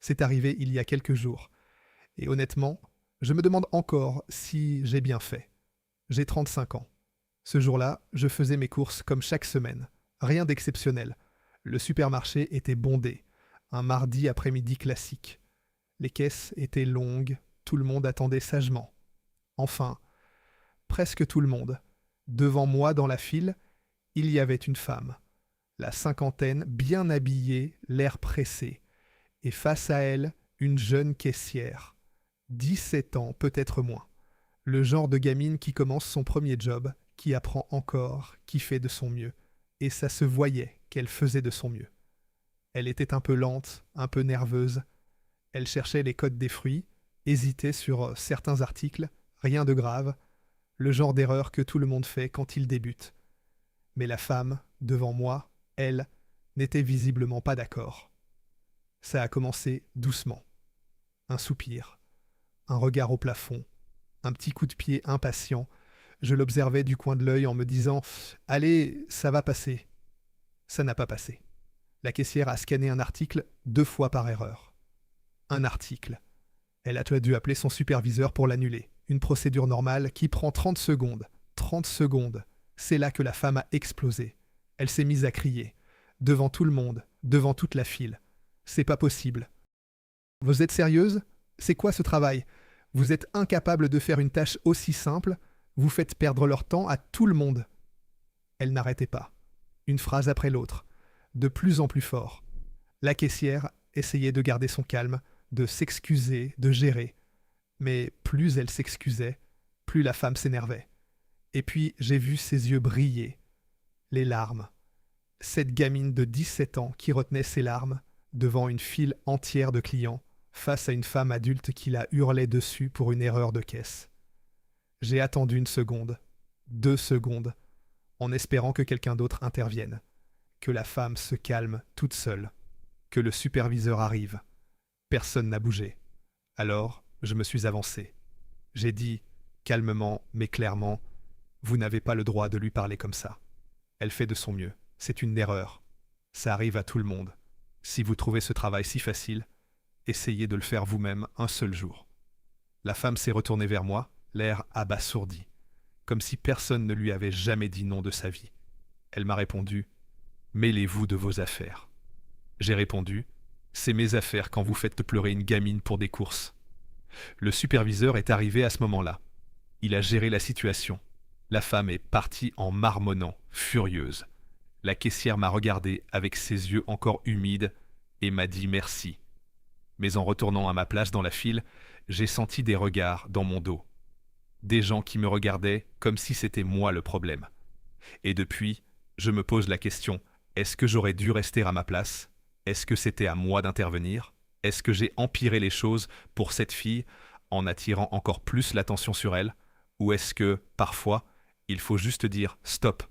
C'est arrivé il y a quelques jours. Et honnêtement, je me demande encore si j'ai bien fait. J'ai 35 ans. Ce jour-là, je faisais mes courses comme chaque semaine. Rien d'exceptionnel. Le supermarché était bondé. Un mardi après-midi classique. Les caisses étaient longues, tout le monde attendait sagement. Enfin, presque tout le monde. Devant moi dans la file, il y avait une femme. La cinquantaine, bien habillée, l'air pressé. Et face à elle, une jeune caissière. 17 ans, peut-être moins. Le genre de gamine qui commence son premier job, qui apprend encore, qui fait de son mieux. Et ça se voyait qu'elle faisait de son mieux. Elle était un peu lente, un peu nerveuse. Elle cherchait les codes des fruits, hésitait sur certains articles, rien de grave, le genre d'erreur que tout le monde fait quand il débute. Mais la femme, devant moi, elle, n'était visiblement pas d'accord. Ça a commencé doucement. Un soupir, un regard au plafond, un petit coup de pied impatient. Je l'observais du coin de l'œil en me disant « Allez, ça va passer ». Ça n'a pas passé. La caissière a scanné un article 2 fois par erreur. Un article. Elle a dû appeler son superviseur pour l'annuler. Une procédure normale qui prend 30 secondes. 30 secondes. C'est là que la femme a explosé. Elle s'est mise à crier. Devant tout le monde, devant toute la file. C'est pas possible. Vous êtes sérieuse? C'est quoi ce travail? Vous êtes incapable de faire une tâche aussi simple? Vous faites perdre leur temps à tout le monde. Elle n'arrêtait pas. Une phrase après l'autre. De plus en plus fort. La caissière essayait de garder son calme, de s'excuser, de gérer. Mais plus elle s'excusait, plus la femme s'énervait. Et puis j'ai vu ses yeux briller. Les larmes. Cette gamine de 17 ans qui retenait ses larmes devant une file entière de clients face à une femme adulte qui la hurlait dessus pour une erreur de caisse. J'ai attendu 1 seconde, 2 secondes, en espérant que quelqu'un d'autre intervienne, que la femme se calme toute seule, que le superviseur arrive. Personne n'a bougé. Alors, je me suis avancé. J'ai dit, calmement mais clairement, « Vous n'avez pas le droit de lui parler comme ça. Elle fait de son mieux. C'est une erreur. Ça arrive à tout le monde. Si vous trouvez ce travail si facile, essayez de le faire vous-même un seul jour. » La femme s'est retournée vers moi, l'air abasourdi, comme si personne ne lui avait jamais dit non de sa vie. Elle m'a répondu « Mêlez-vous de vos affaires. » J'ai répondu « C'est mes affaires quand vous faites pleurer une gamine pour des courses. » Le superviseur est arrivé à ce moment-là. Il a géré la situation. La femme est partie en marmonnant, furieuse. La caissière m'a regardé avec ses yeux encore humides et m'a dit merci. Mais en retournant à ma place dans la file, j'ai senti des regards dans mon dos. Des gens qui me regardaient comme si c'était moi le problème. Et depuis, je me pose la question, est-ce que j'aurais dû rester à ma place? Est-ce que c'était à moi d'intervenir? Est-ce que j'ai empiré les choses pour cette fille en attirant encore plus l'attention sur elle? Ou est-ce que, parfois, il faut juste dire « stop »